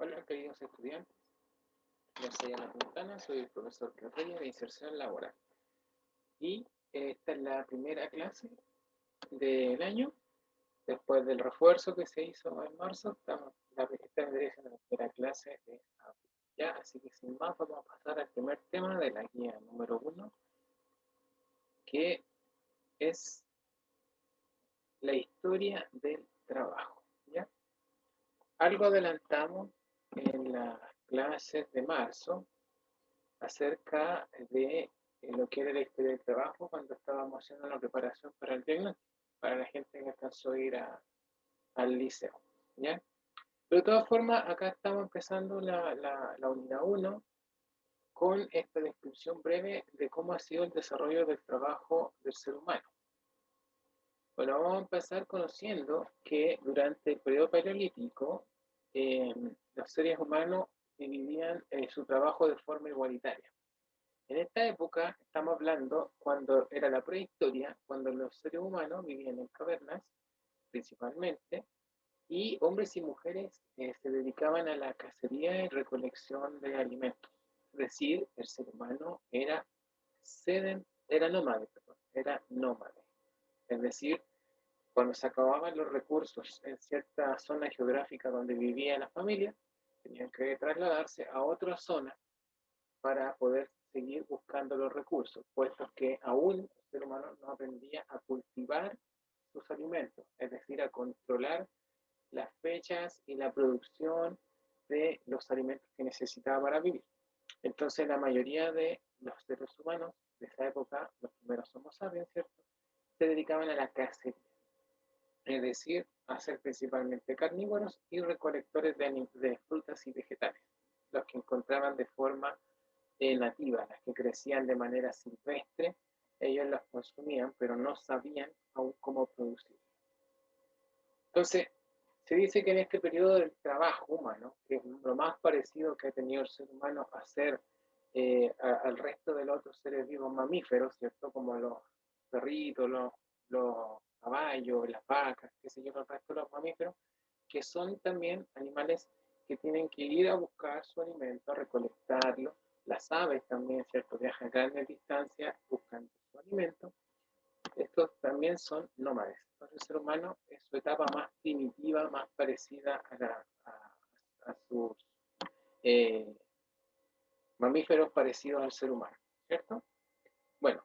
Hola, queridos estudiantes. Yo soy Ana Quintana, soy el profesor Reyes de Inserción Laboral. Y esta es la primera clase del año. Después del refuerzo que se hizo en marzo, esta vendría siendo la primera clase de abril. Ya, así que sin más, vamos a pasar al primer tema de la guía número 1, que es la historia del trabajo. ¿Ya? Algo adelantamos en las clases de marzo acerca de lo que era la historia del trabajo cuando estábamos haciendo la preparación para el diagnóstico, para la gente que alcanzó a ir al liceo. ¿Ya? Pero de todas formas, acá estamos empezando la unidad 1 con esta descripción breve de cómo ha sido el desarrollo del trabajo del ser humano. Bueno, vamos a empezar conociendo que durante el periodo paleolítico los seres humanos dividían su trabajo de forma igualitaria. En esta época estamos hablando cuando era la prehistoria, cuando los seres humanos vivían en cavernas principalmente, y hombres y mujeres se dedicaban a la cacería y recolección de alimentos. Es decir, el ser humano era nómade, perdón, era nómade. Es decir, cuando se acababan los recursos en cierta zona geográfica donde vivía la familia, tenían que trasladarse a otra zona para poder seguir buscando los recursos, puesto que aún el ser humano no aprendía a cultivar sus alimentos, es decir, a controlar las fechas y la producción de los alimentos que necesitaba para vivir. Entonces, la mayoría de los seres humanos de esa época, los primeros Homo sapiens, ¿cierto?, se dedicaban a la cacería, es decir, a ser principalmente carnívoros y recolectores de frutas y vegetales, los que encontraban de forma nativas, las que crecían de manera silvestre, ellos las consumían, pero no sabían aún cómo producir. Entonces, se dice que en este periodo del trabajo humano, que es lo más parecido que ha tenido el ser humano a hacer al resto de los otros seres vivos mamíferos, ¿cierto? Como los perritos, los caballos, las vacas, qué sé yo, el resto de los mamíferos, que son también animales que tienen que ir a buscar su alimento, a recolectarlo. Las aves también, ¿cierto? Viajan grandes distancias buscando su alimento. Estos también son nómades. Entonces el ser humano es su etapa más primitiva, más parecida a sus eh, mamíferos parecidos al ser humano, ¿cierto? Bueno,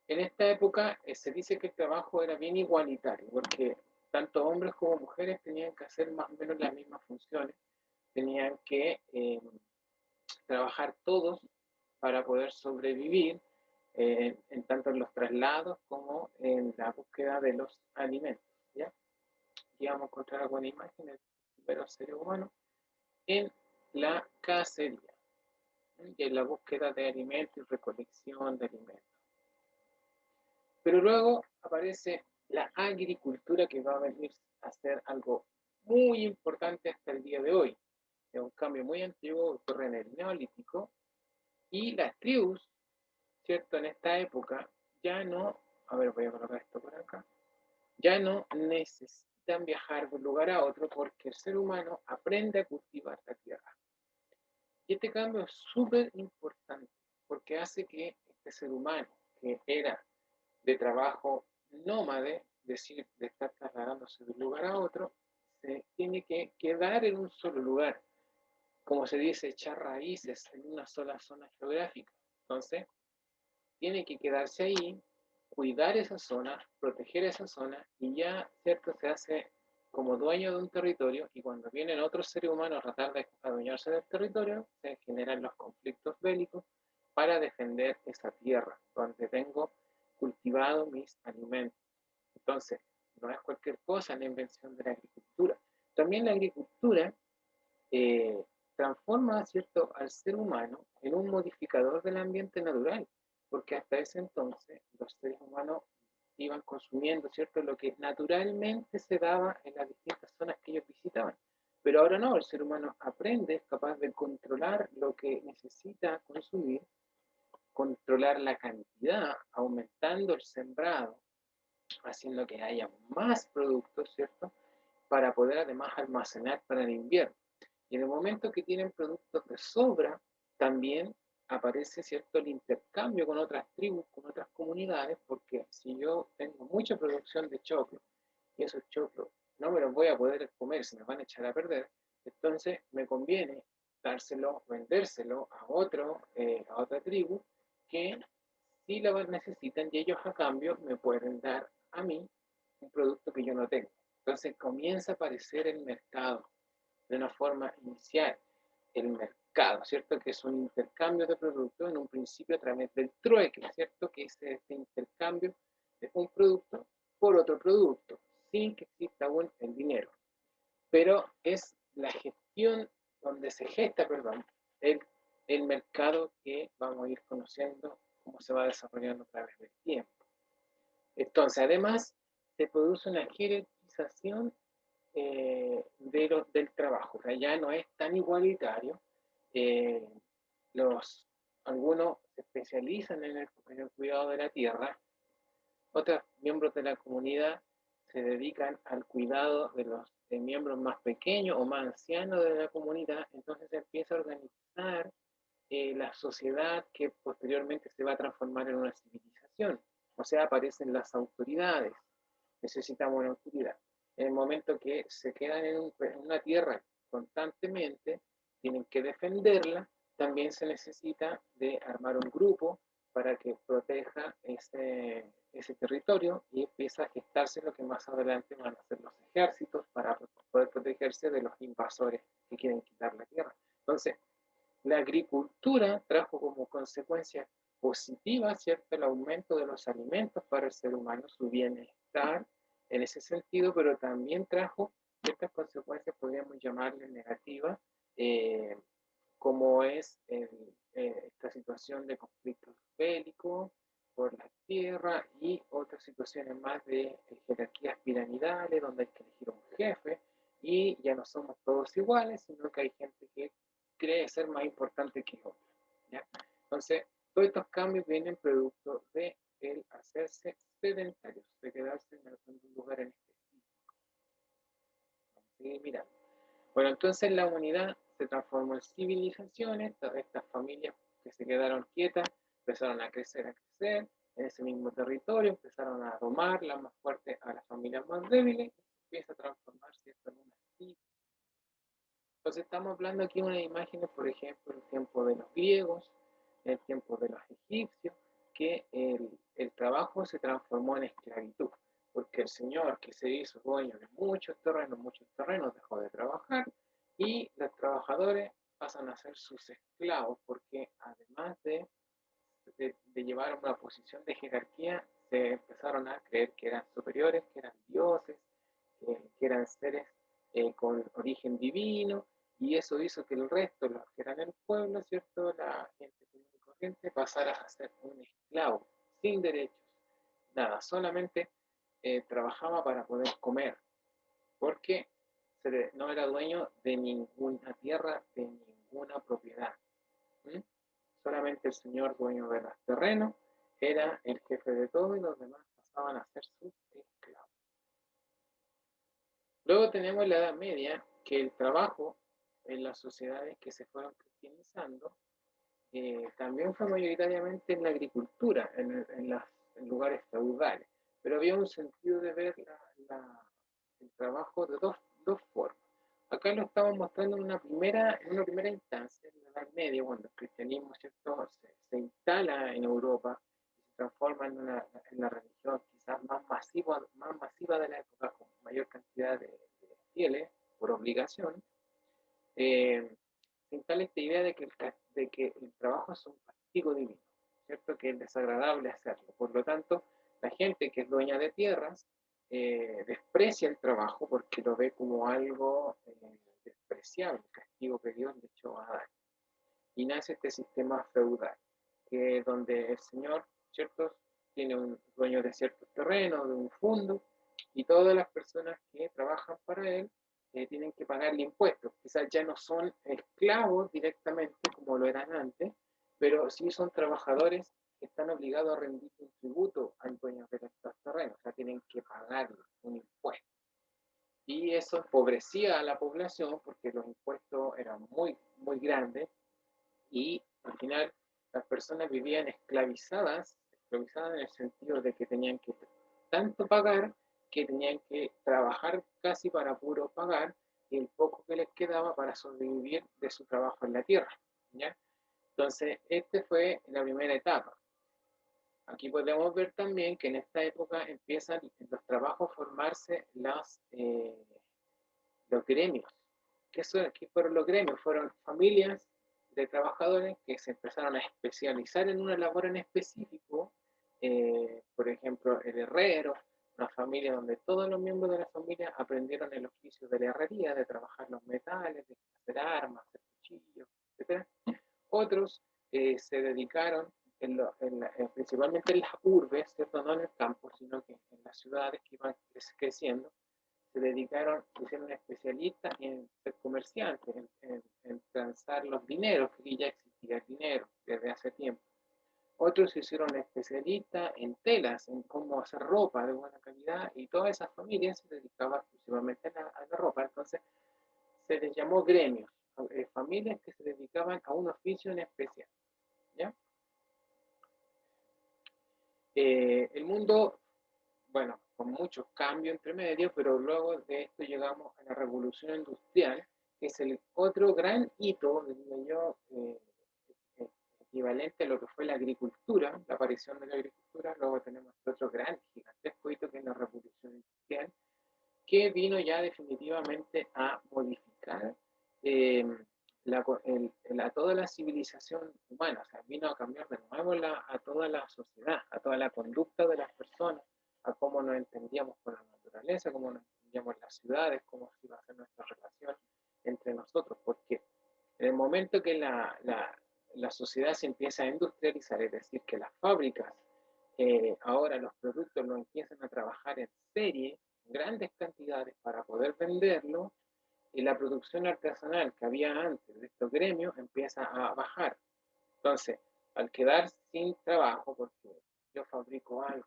en esta época se dice que el trabajo era bien igualitario, porque tanto hombres como mujeres tenían que hacer más o menos las mismas funciones, tenían que trabajar todos para poder sobrevivir, en tanto en los traslados como en la búsqueda de los alimentos. ¿Ya? Aquí vamos a encontrar alguna imagen de los seres humanos en la cacería y en la búsqueda de alimentos y recolección de alimentos. Pero luego aparece la agricultura, que va a venir a ser algo muy importante hasta el día de hoy. Es un cambio muy antiguo, ocurre en el Neolítico, y las tribus, ¿cierto? En esta época ya no, a ver, voy a colocar esto por acá, ya no necesitan viajar de un lugar a otro porque el ser humano aprende a cultivar la tierra. Y este cambio es súper importante porque hace que este ser humano, que era de trabajo nómade, es decir, de estar trasladándose de un lugar a otro, se tiene que quedar en un solo lugar, como se dice, echar raíces en una sola zona geográfica. Entonces, tiene que quedarse ahí, cuidar esa zona, proteger esa zona, y ya, ¿cierto?, se hace como dueño de un territorio, y cuando vienen otros seres humanos a tratar de adueñarse del territorio, se generan los conflictos bélicos para defender esa tierra donde tengo cultivado mis alimentos. Entonces, no es cualquier cosa la invención de la agricultura. También la agricultura eh, transforma, ¿cierto?, al ser humano en un modificador del ambiente natural, porque hasta ese entonces los seres humanos iban consumiendo, ¿cierto?, lo que naturalmente se daba en las distintas zonas que ellos visitaban. Pero ahora no, el ser humano aprende, es capaz de controlar lo que necesita consumir, controlar la cantidad, aumentando el sembrado, haciendo que haya más productos, ¿cierto?, para poder además almacenar para el invierno. Y en el momento que tienen productos de sobra, también aparece, ¿cierto?, el intercambio con otras tribus, con otras comunidades, porque si yo tengo mucha producción de choclo y esos choclos no me los voy a poder comer, se me van a echar a perder, entonces me conviene dárselo, vendérselo a otra tribu que sí lo necesitan y ellos a cambio me pueden dar a mí un producto que yo no tengo. Entonces comienza a aparecer el mercado de una forma inicial, el mercado, ¿cierto? Que es un intercambio de productos en un principio a través del trueque, ¿cierto? Que es este intercambio de un producto por otro producto, sin que exista aún el dinero. Pero es la gestión donde se gesta, perdón, el, el mercado que vamos a ir conociendo cómo se va desarrollando a través del tiempo. Entonces, además, se produce una jerarquización del trabajo, o sea, ya no es tan igualitario. Eh, los, algunos se especializan en el cuidado de la tierra, otros miembros de la comunidad se dedican al cuidado de los miembros más pequeños o más ancianos de la comunidad, entonces se empieza a organizar la sociedad que posteriormente se va a transformar en una civilización. O sea, aparecen las autoridades, necesitamos una autoridad. En el momento que se quedan en una tierra constantemente, tienen que defenderla, también se necesita de armar un grupo para que proteja ese territorio y empieza a gestarse lo que más adelante van a ser los ejércitos para poder protegerse de los invasores que quieren quitar la tierra. Entonces, la agricultura trajo como consecuencia positiva, ¿cierto?, el aumento de los alimentos para el ser humano, su bienestar en ese sentido, pero también trajo ciertas consecuencias, podríamos llamarle negativas, eh, como es esta situación de conflictos bélicos por la tierra y otras situaciones más de jerarquías piramidales, donde hay que elegir un jefe y ya no somos todos iguales, sino que hay gente que cree ser más importante que otro. ¿Ya? Entonces, todos estos cambios vienen producto de el hacerse sedentarios, de quedarse en un lugar en específico. Vamos a seguir mirando. Bueno, entonces la humanidad se transformó en civilizaciones, estas familias que se quedaron quietas empezaron a crecer en ese mismo territorio, empezaron a domar las más fuertes a las familias más débiles, y empieza a transformarse esto en una civilización. Entonces estamos hablando aquí de unas imágenes, por ejemplo, en el tiempo de los griegos, en el tiempo de los egipcios, que el trabajo se transformó en esclavitud, porque el señor que se hizo dueño de muchos terrenos dejó de trabajar y los trabajadores pasan a ser sus esclavos, porque además de llevar una posición de jerarquía, se empezaron a creer que eran superiores, que eran dioses, que eran seres con origen divino, y eso hizo que el resto, los que eran el pueblo, ¿cierto?, la gente común y corriente, pasara a ser un esclavo, sin derechos, nada, solamente trabajaba para poder comer, porque no era dueño de ninguna tierra, de ninguna propiedad. ¿Mm? Solamente el señor dueño de los terrenos era el jefe de todo y los demás pasaban a ser sus esclavos. Luego tenemos la Edad Media, que el trabajo en las sociedades que se fueron cristianizando también fue mayoritariamente en la agricultura, en lugares feudales, pero había un sentido de ver el trabajo de dos formas. Acá lo estamos mostrando en una primera instancia, en la Edad Media, cuando el cristianismo, ¿cierto?, se instala en Europa y se transforma en la religión quizás más masiva de la época, con mayor cantidad de fieles por obligación. Se instala esta idea de que el trabajo es un castigo divino, ¿cierto?, que es desagradable hacerlo. Por lo tanto, la gente que es dueña de tierras desprecia el trabajo porque lo ve como algo despreciable, el castigo que Dios le echó a Adán. Y nace este sistema feudal, que es donde el señor, ¿cierto?, tiene un dueño de ciertos terrenos, de un fondo, y todas las personas que trabajan para él tienen que pagarle impuestos. Quizás ya no son esclavos directamente como lo eran antes, pero sí son trabajadores que están obligados a rendir un tributo al dueño de estos terrenos, o sea, tienen que pagarle un impuesto. y eso empobrecía a la población porque los impuestos eran muy, muy grandes y al final las personas vivían esclavizadas en el sentido de que tenían que tanto pagar que tenían que trabajar casi para puro pagar y el poco que les quedaba para sobrevivir de su trabajo en la tierra, ¿ya? Entonces, esta fue la primera etapa. Aquí podemos ver también que en esta época empiezan los trabajos a formarse los gremios. ¿Qué fueron los gremios? Fueron familias de trabajadores que se empezaron a especializar en una labor en específico, por ejemplo, el herrero, una familia donde todos los miembros de la familia aprendieron el oficio de la herrería, de trabajar los metales, de hacer armas, hacer cuchillos, etc. Otros se dedicaron, principalmente en las urbes, ¿cierto? No en el campo, sino que en las ciudades que iban creciendo, se dedicaron, se hicieron especialistas en ser comerciantes, en transar los dineros, que ya existía el dinero desde hace tiempo. Otros se hicieron especialistas en telas, en cómo hacer ropa de buena calidad, y todas esas familias se dedicaban exclusivamente a la ropa. Entonces se les llamó gremios, familias que se dedicaban a un oficio en especial. ¿Ya? El mundo, bueno, con muchos cambios entre medio, pero luego de esto llegamos a la revolución industrial, que es el otro gran hito, diría yo, equivalente a lo que fue la agricultura, la aparición de la agricultura. Luego tenemos otro gran, gigantesco hito, que es la revolución industrial, que vino ya definitivamente a modificar eh, toda la civilización humana, o sea, vino a cambiar de nuevo a toda la sociedad, a toda la conducta de las personas, a cómo nos entendíamos con la naturaleza, cómo nos entendíamos en las ciudades, cómo se iba a hacer nuestra relación entre nosotros, porque en el momento que la sociedad se empieza a industrializar, es decir, que las fábricas ahora los productos los empiezan a trabajar en serie, en grandes cantidades para poder venderlo, y la producción artesanal que había antes de estos gremios empieza a bajar. Entonces, al quedar sin trabajo, porque yo fabrico algo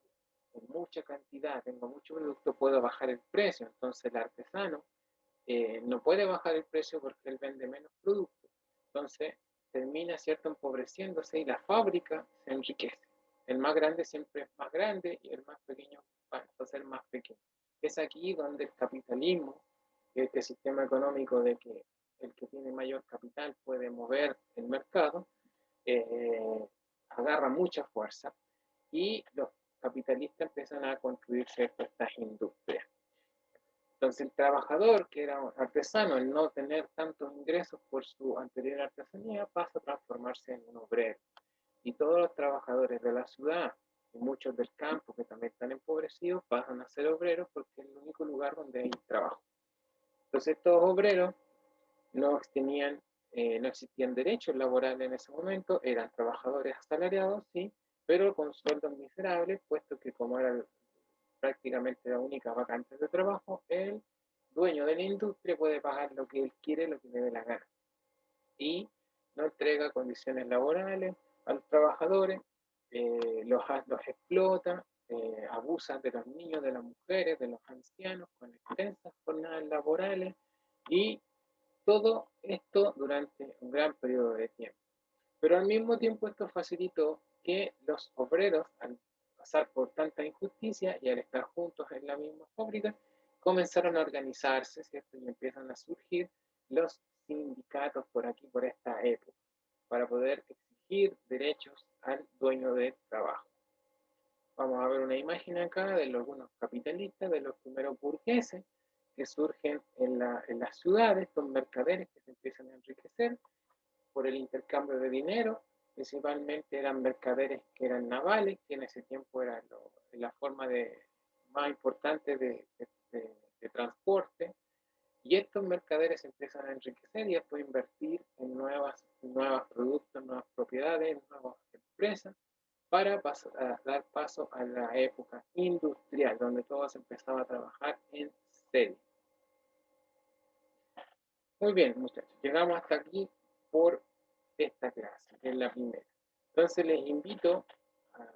en mucha cantidad, tengo mucho producto, puedo bajar el precio. Entonces, el artesano no puede bajar el precio porque él vende menos producto. Entonces, termina, ¿cierto?, empobreciéndose y la fábrica se enriquece. El más grande siempre es más grande y el más pequeño va a ser más pequeño. Es aquí donde el capitalismo, este sistema económico de que el que tiene mayor capital puede mover el mercado, eh, agarra mucha fuerza y los capitalistas empiezan a construir ciertas estas industrias. Entonces el trabajador, que era un artesano, al no tener tantos ingresos por su anterior artesanía, pasa a transformarse en un obrero. Y todos los trabajadores de la ciudad y muchos del campo, que también están empobrecidos, pasan a ser obreros porque es el único lugar donde hay trabajo. Entonces estos obreros no tenían, no existían derechos laborales en ese momento, eran trabajadores asalariados, sí, pero con sueldos miserables, puesto que como era prácticamente la única vacante de trabajo, el dueño de la industria puede pagar lo que él quiere, lo que le dé la gana. Y no entrega condiciones laborales a los trabajadores, los explota, abusa de los niños, de las mujeres, de los ancianos, con extensas jornadas laborales y todo esto durante un gran periodo de tiempo. Pero al mismo tiempo esto facilitó que los obreros, al pasar por tanta injusticia y al estar juntos en la misma fábrica, comenzaron a organizarse, ¿cierto? Y empiezan a surgir los sindicatos por aquí, por esta época, para poder exigir derechos al dueño del trabajo. Vamos a ver una imagen acá de algunos capitalistas, de los primeros burgueses que surgen en las ciudades, estos mercaderes que se empiezan a enriquecer por el intercambio de dinero. Principalmente eran mercaderes que eran navales, que en ese tiempo era la forma más importante de transporte. Y estos mercaderes empiezan a enriquecer y después invertir en nuevos productos, nuevas propiedades, nuevas empresas, para dar paso a la época industrial, donde todo se empezaba a trabajar en serie. Muy bien, muchachos, llegamos hasta aquí por esta clase, que es la primera. Entonces les invito a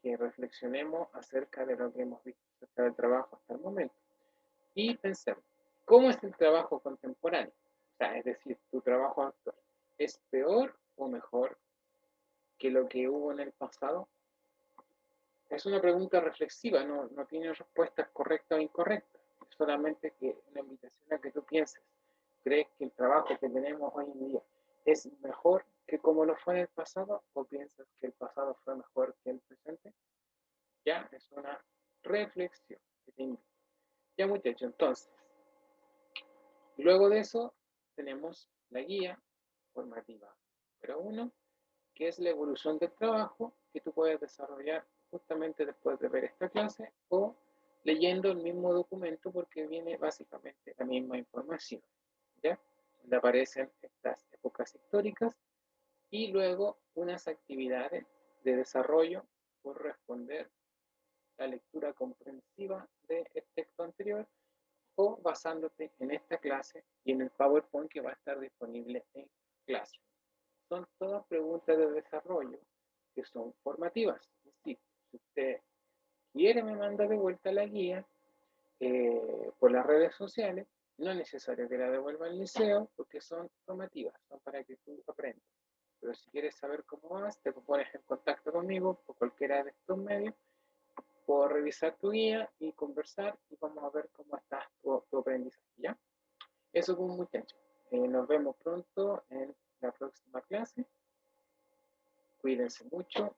que reflexionemos acerca de lo que hemos visto acerca del trabajo hasta el momento y pensemos, ¿Cómo es el trabajo contemporáneo? O sea, es decir, tu trabajo actual, ¿es peor o mejor que lo que hubo en el pasado? Es una pregunta reflexiva, no tiene respuestas correctas o incorrectas. Es solamente que una invitación a que tú pienses. ¿Crees que el trabajo que tenemos hoy en día es mejor que como lo fue en el pasado o piensas que el pasado fue mejor que el presente? Ya es una reflexión que te invito. Ya muchachos, entonces, luego de eso tenemos la guía formativa número 1, que es la evolución del trabajo que tú puedes desarrollar justamente después de ver esta clase o leyendo el mismo documento porque viene básicamente la misma información, ¿ya? Donde aparecen estas épocas históricas y luego unas actividades de desarrollo por responder la lectura comprensiva del texto anterior o basándote en esta clase y en el PowerPoint que va a estar disponible en clase. Son todas preguntas de desarrollo que son formativas. Sí, si usted quiere me manda de vuelta la guía por las redes sociales, no es necesario que la devuelva al liceo porque son formativas, son para que tú aprendas. Pero si quieres saber cómo vas, te pones en contacto conmigo por cualquiera de estos medios, puedo revisar tu guía y conversar y vamos a ver cómo está tu aprendizaje, ¿ya? Eso pues muchachos. Nos vemos pronto en la próxima clase. Cuídense mucho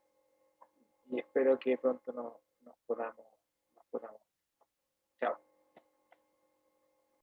y espero que pronto